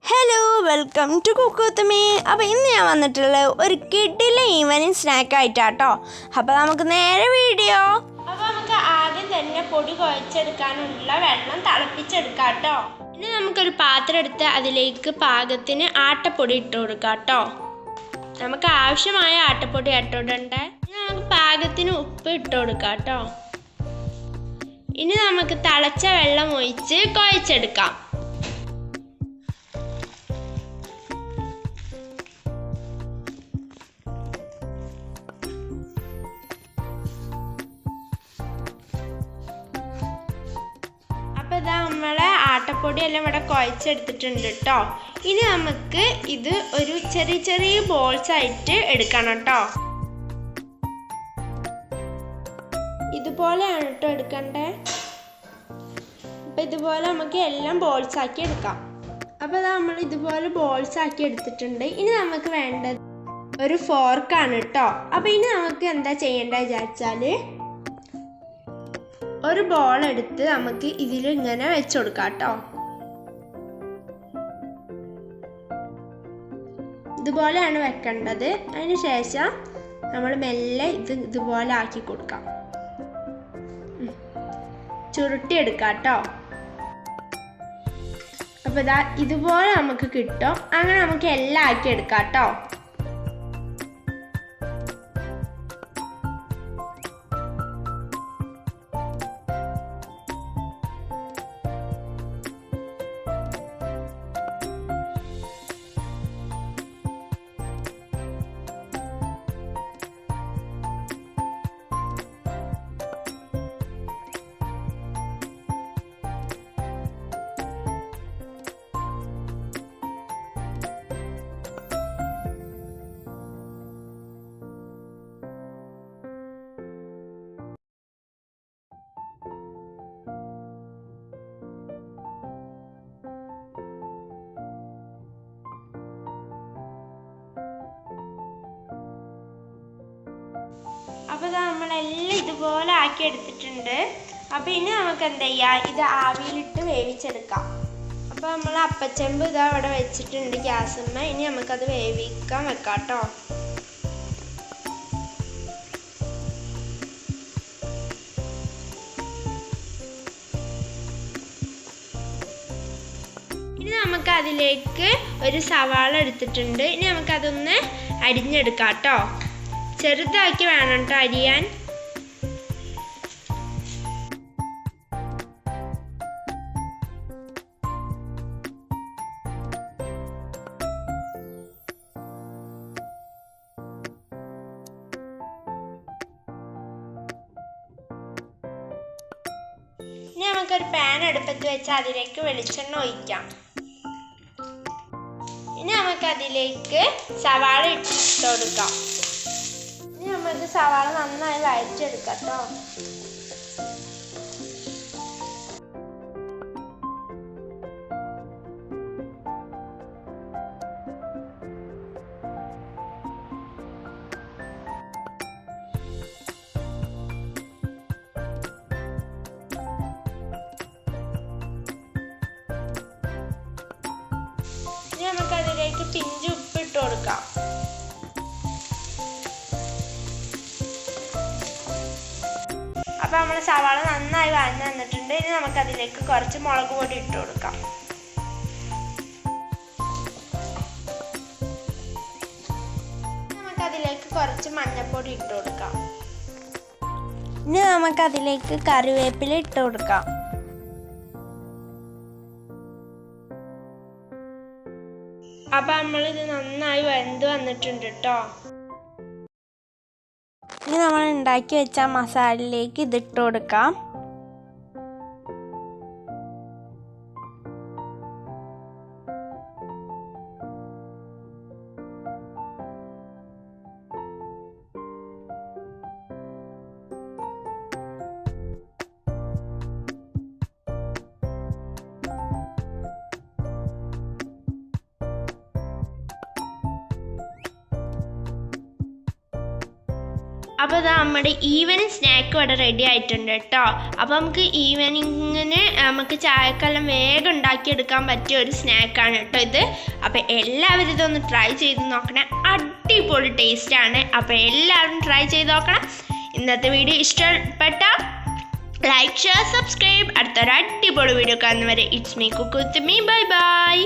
Hello welcome to cook with me. അപ്പോൾ ഇന്ന് ഞാൻ വന്നിട്ടുള്ള ഒരു കിഡിലെ ഈവനിങ് സ്നാക്കായിട്ടാട്ടോ. അപ്പോൾ നമുക്ക് നേരെ വീഡിയോ. അപ്പോൾ നമുക്ക് ആദ്യം തന്നെ പൊടി കുഴച്ചെടുക്കാനുള്ള വെള്ളം തിളപ്പിച്ചെടുക്കാം കേട്ടോ. ഇനി നമുക്കൊരു പാത്രം എടുത്ത് അതിലേക്ക് പാകത്തിന് ആട്ടപ്പൊടി ഇട്ട് കൊടുക്കാം കേട്ടോ. നമുക്ക് ആവശ്യമായ ആട്ടപ്പൊടി ഇട്ടിടണ്ടേ. ഇനി നമുക്ക് പാകത്തിന് ഉപ്പ് ഇട്ട് കൊടുക്കാം കേട്ടോ. ഇനി നമുക്ക് തിളച്ച വെള്ളം ഒഴിച്ച് കുഴച്ചെടുക്കാം. അപ്പോൾ ഇതാ നമ്മളെ ആട്ടപ്പൊടിയെല്ലാം ഇവിടെ കുഴച്ചെടുത്തിട്ടുണ്ട് കേട്ടോ. ഇനി നമുക്ക് ഇത് ഒരു ചെറിയ ചെറിയ ബോൾസ് ആയിട്ട് എടുക്കണം കേട്ടോ. ഇതുപോലെയാണ് കേട്ടോ എടുക്കണ്ടേ. അപ്പം ഇതുപോലെ നമുക്ക് എല്ലാം ബോൾസ് ആക്കി എടുക്കാം. അപ്പോൾ ഇതാ നമ്മൾ ഇതുപോലെ ബോൾസ് ആക്കി എടുത്തിട്ടുണ്ട്. ഇനി നമുക്ക് വേണ്ടത് ഒരു ഫോർക്കാണ് കേട്ടോ. അപ്പോൾ ഇനി നമുക്ക് എന്താ ചെയ്യേണ്ടത് വിചാരിച്ചാൽ ഒരു ബോൾ എടുത്ത് നമുക്ക് ഇതിൽ ഇങ്ങനെ വെച്ച് കൊടുക്കാം കേട്ടോ. ഇതുപോലെയാണ് വെക്കേണ്ടത്. അതിന് ശേഷം നമ്മൾ മെല്ലെ ഇതുപോലെ ആക്കി കൊടുക്കാം. ചുരുട്ടിയെടുക്കാം കേട്ടോ. അപ്പോൾ ഇതാ ഇതുപോലെ നമുക്ക് കിട്ടും. അങ്ങനെ നമുക്ക് എല്ലാം ആക്കി എടുക്കാം കേട്ടോ. അപ്പോൾ നമ്മളെല്ലാം ഇതുപോലെ ആക്കി എടുത്തിട്ടുണ്ട്. അപ്പോൾ ഇനി നമുക്ക് എന്താ ചെയ്യുക, ഇത് ആവിയിലിട്ട് വേവിച്ചെടുക്കാം. അപ്പോൾ നമ്മൾ അപ്പച്ചെമ്പ് ഇതാ ഇവിടെ വെച്ചിട്ടുണ്ട് ഗ്യാസുമ്മ. ഇനി നമുക്കത് വേവിക്കാൻ വെക്കാം കേട്ടോ. ഇനി നമുക്ക് അതിലേക്ക് ഒരു സവാള എടുത്തിട്ടുണ്ട്. ഇനി നമുക്കതൊന്ന് അരിഞ്ഞെടുക്കാം കേട്ടോ. ചെറുതാക്കി വേണം കേട്ടോ അരിയാൻ. ഇനി നമുക്കൊരു പാൻ അടുപ്പത്ത് വെച്ച് അതിലേക്ക് വെളിച്ചെണ്ണ ഒഴിക്കാം. ഇനി നമുക്കതിലേക്ക് സവാള ഇട്ട് കൊടുക്കാം. ഇനി നമുക്ക് സവാള നന്നായി വഴറ്റിയെടുക്കാം കേട്ടോ. ഇനി നമുക്കതിലേക്ക് പിഞ്ച് ഉപ്പ് ഇട്ട് കൊടുക്കാം. അപ്പോൾ നമ്മൾ സവാള നന്നായി വഴഞ്ഞു വന്നിട്ടുണ്ട്. ഇനി നമുക്കതിലേക്ക് കുറച്ച് മുളക് പൊടി ഇട്ട് കൊടുക്കാം. നമുക്കതിലേക്ക് കുറച്ച് മഞ്ഞൾപ്പൊടി ഇട്ട് കൊടുക്കാം. ഇനി നമുക്കതിലേക്ക് കറിവേപ്പില ഇട്ട് കൊടുക്കാം. അപ്പോൾ നമ്മളിത് നന്നായി വെന്ത് വന്നിട്ടുണ്ട് കേട്ടോ. ഇനി നമ്മൾ ഉണ്ടാക്കി വെച്ച മസാലയിലേക്ക് ഇതിട്ട് കൊടുക്കാം. അപ്പോൾ അത് നമ്മുടെ ഈവനിങ് സ്നാക്ക് ഇവിടെ റെഡി ആയിട്ടുണ്ട് കേട്ടോ. അപ്പോൾ നമുക്ക് ഈവനിങ്ങിന് നമുക്ക് ചായക്കെല്ലാം വേഗം ഉണ്ടാക്കിയെടുക്കാൻ പറ്റിയ ഒരു സ്നാക്കാണ് കേട്ടോ ഇത്. അപ്പോൾ എല്ലാവരും ഇതൊന്ന് ട്രൈ ചെയ്ത് നോക്കണേ, അടിപൊളി ടേസ്റ്റാണ്. അപ്പോൾ എല്ലാവരും ട്രൈ ചെയ്ത് നോക്കണം. ഇന്നത്തെ വീഡിയോ ഇഷ്ടപ്പെട്ട ലൈക്ക്, ഷെയർ, സബ്സ്ക്രൈബ്. അടുത്തൊരു അടിപൊളി വീഡിയോ കാണുന്നവരെ it's me cook with me. Bye by.